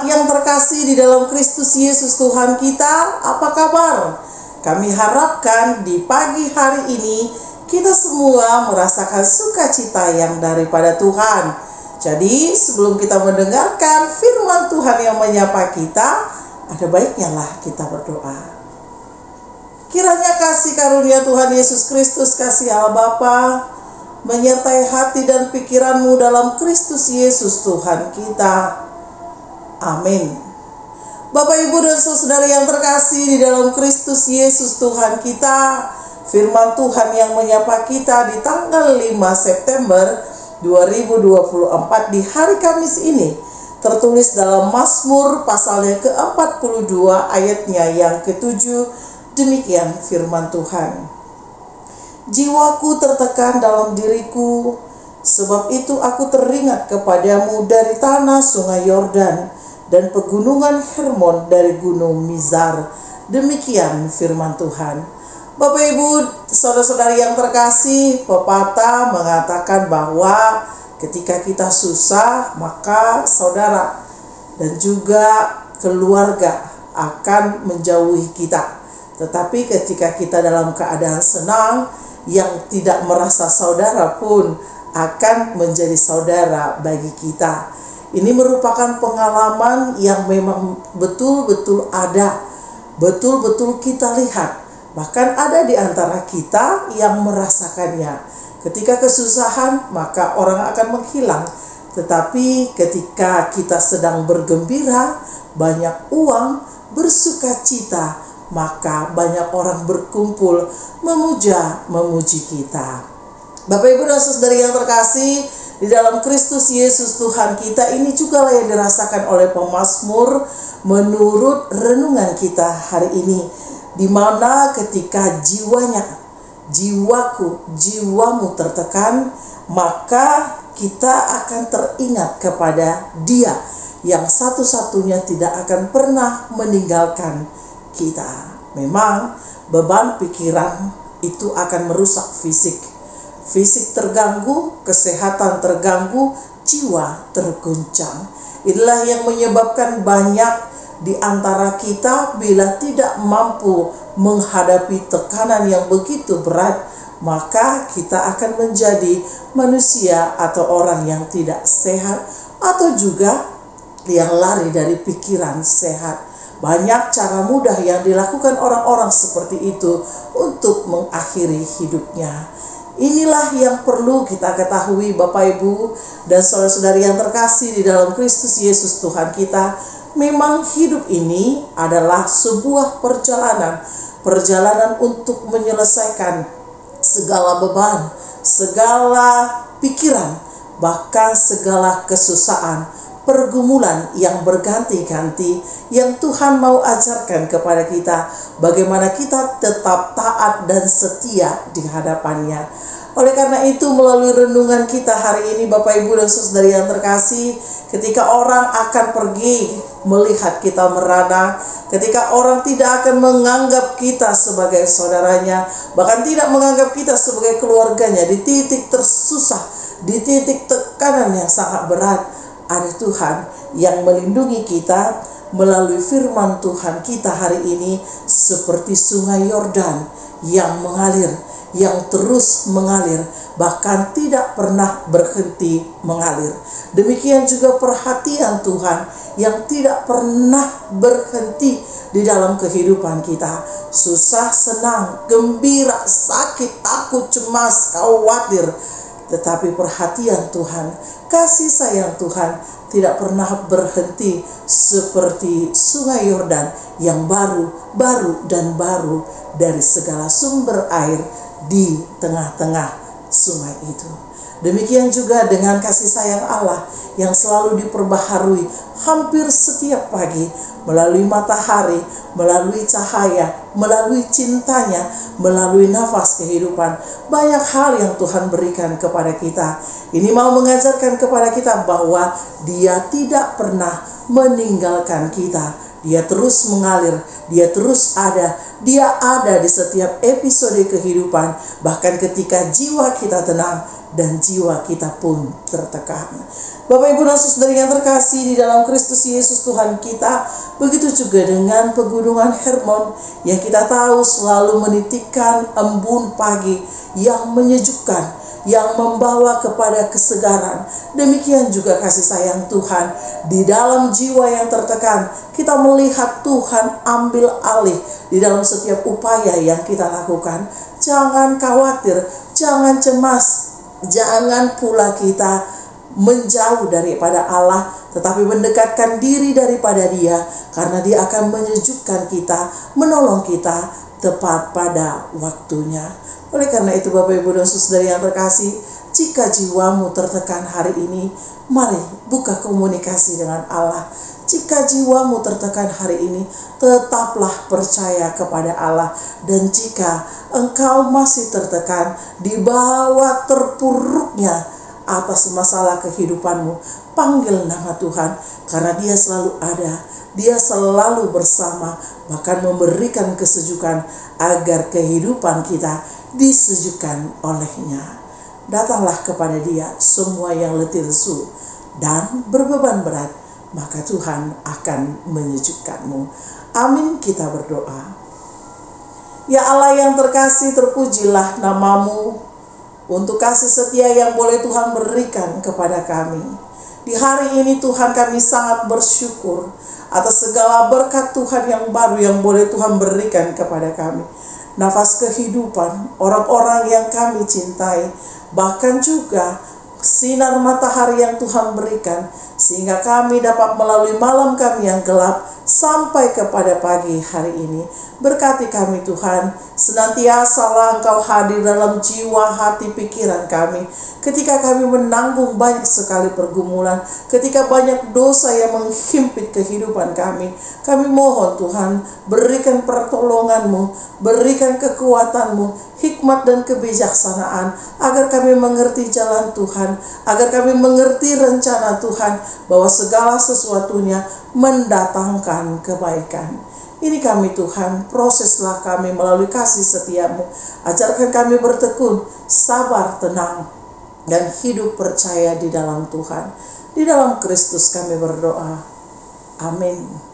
Anak yang terkasih di dalam Kristus Yesus Tuhan kita, apa kabar? Kami harapkan di pagi hari ini kita semua merasakan sukacita yang daripada Tuhan. Jadi sebelum kita mendengarkan firman Tuhan yang menyapa kita, ada baiknya lah kita berdoa. Kiranya kasih karunia Tuhan Yesus Kristus, kasih Allah Bapa, menyertai hati dan pikiranmu dalam Kristus Yesus Tuhan kita. Amin. Bapak, Ibu, dan saudara yang terkasih di dalam Kristus Yesus Tuhan kita, firman Tuhan yang menyapa kita di tanggal 5 September 2024 di hari Kamis ini tertulis dalam Mazmur pasalnya ke-42 ayatnya yang ke-7. Demikian firman Tuhan. Jiwaku tertekan dalam diriku, sebab itu aku teringat kepadamu dari tanah sungai Yordan dan pegunungan Hermon dari gunung Mizar. Demikian firman Tuhan. Bapak, Ibu, saudara-saudari yang terkasih, pepatah mengatakan bahwa ketika kita susah, maka saudara dan juga keluarga akan menjauhi kita. Tetapi ketika kita dalam keadaan senang, yang tidak merasa saudara pun akan menjadi saudara bagi kita. Ini merupakan pengalaman yang memang betul-betul ada, betul-betul kita lihat. Bahkan ada di antara kita yang merasakannya. Ketika kesusahan, maka orang akan menghilang. Tetapi ketika kita sedang bergembira, banyak uang, bersukacita, maka banyak orang berkumpul memuji kita. Bapak, Ibu, dan saudara yang terkasih, di dalam Kristus Yesus Tuhan kita, ini juga yang dirasakan oleh pemazmur menurut renungan kita hari ini, di mana ketika jiwamu tertekan, maka kita akan teringat kepada Dia yang satu-satunya tidak akan pernah meninggalkan kita. Memang beban pikiran itu akan merusak fisik terganggu, kesehatan terganggu, jiwa terguncang. Inilah yang menyebabkan banyak di antara kita bila tidak mampu menghadapi tekanan yang begitu berat, maka kita akan menjadi manusia atau orang yang tidak sehat, atau juga yang lari dari pikiran sehat. Banyak cara mudah yang dilakukan orang-orang seperti itu untuk mengakhiri hidupnya. Inilah yang perlu kita ketahui, Bapak, Ibu, dan saudara-saudari yang terkasih di dalam Kristus Yesus Tuhan kita. Memang hidup ini adalah sebuah perjalanan untuk menyelesaikan segala beban, segala pikiran, bahkan segala kesusahan, pergumulan yang berganti-ganti yang Tuhan mau ajarkan kepada kita, bagaimana kita tetap taat dan setia di hadapannya. Oleh karena itu, melalui renungan kita hari ini, Bapak, Ibu, dan saudara yang terkasih, ketika orang akan pergi melihat kita merana, ketika orang tidak akan menganggap kita sebagai saudaranya, bahkan tidak menganggap kita sebagai keluarganya, di titik tersusah, di titik tekanan yang sangat berat, ada Tuhan yang melindungi kita melalui firman Tuhan kita hari ini, seperti sungai Yordan yang mengalir, yang terus mengalir, bahkan tidak pernah berhenti mengalir. Demikian juga perhatian Tuhan yang tidak pernah berhenti di dalam kehidupan kita. Susah, senang, gembira, sakit, takut, cemas, khawatir, tetapi perhatian Tuhan, kasih sayang Tuhan tidak pernah berhenti, seperti sungai Yordan yang baru dari segala sumber air di tengah-tengah sungai itu. Demikian juga dengan kasih sayang Allah yang selalu diperbaharui hampir setiap pagi melalui matahari, melalui cahaya, melalui cintanya, melalui nafas kehidupan. Banyak hal yang Tuhan berikan kepada kita. Ini mau mengajarkan kepada kita bahwa Dia tidak pernah meninggalkan kita. Dia terus mengalir, Dia terus ada, Dia ada di setiap episode kehidupan. Bahkan ketika jiwa kita tenang, dan jiwa kita pun tertekan. Bapak Ibu dan Saudara yang terkasih di dalam Kristus Yesus Tuhan kita, begitu juga dengan pegunungan Hermon yang kita tahu selalu menitikkan embun pagi yang menyejukkan, yang membawa kepada kesegaran. Demikian juga kasih sayang Tuhan di dalam jiwa yang tertekan. Kita melihat Tuhan ambil alih di dalam setiap upaya yang kita lakukan. Jangan khawatir, jangan cemas, jangan pula kita menjauh daripada Allah, tetapi mendekatkan diri daripada Dia, karena Dia akan menyejukkan kita, menolong kita tepat pada waktunya. Oleh karena itu Bapak Ibu dan Saudara yang terkasih, jika jiwamu tertekan hari ini, mari buka komunikasi dengan Allah. Jika jiwamu tertekan hari ini, tetaplah percaya kepada Allah. Dan jika engkau masih tertekan di bawah terpuruknya atas masalah kehidupanmu, panggil nama Tuhan, karena Dia selalu ada, Dia selalu bersama, bahkan memberikan kesejukan agar kehidupan kita disejukkan olehnya. Datanglah kepada Dia semua yang letih lesu dan berbeban berat, maka Tuhan akan menyejukkanmu. Amin, kita berdoa. Ya Allah yang terkasih, terpujilah nama-Mu untuk kasih setia yang boleh Tuhan berikan kepada kami. Di hari ini Tuhan, kami sangat bersyukur atas segala berkat Tuhan yang baru yang boleh Tuhan berikan kepada kami. Nafas kehidupan, orang-orang yang kami cintai, bahkan juga sinar matahari yang Tuhan berikan, sehingga kami dapat melalui malam kami yang gelap sampai kepada pagi hari ini. Berkati kami Tuhan, senantiasalah Engkau hadir dalam jiwa, hati, pikiran kami. Ketika kami menanggung banyak sekali pergumulan, ketika banyak dosa yang menghimpit kehidupan kami mohon Tuhan, berikan pertolongan-Mu, berikan kekuatan-Mu, hikmat dan kebijaksanaan, agar kami mengerti jalan Tuhan, agar kami mengerti rencana Tuhan, bahwa segala sesuatunya mendatangkan kebaikan. Ini kami Tuhan, proseslah kami melalui kasih setia-Mu. Ajarkan kami bertekun, sabar, tenang, dan hidup percaya di dalam Tuhan. Di dalam Kristus kami berdoa. Amin.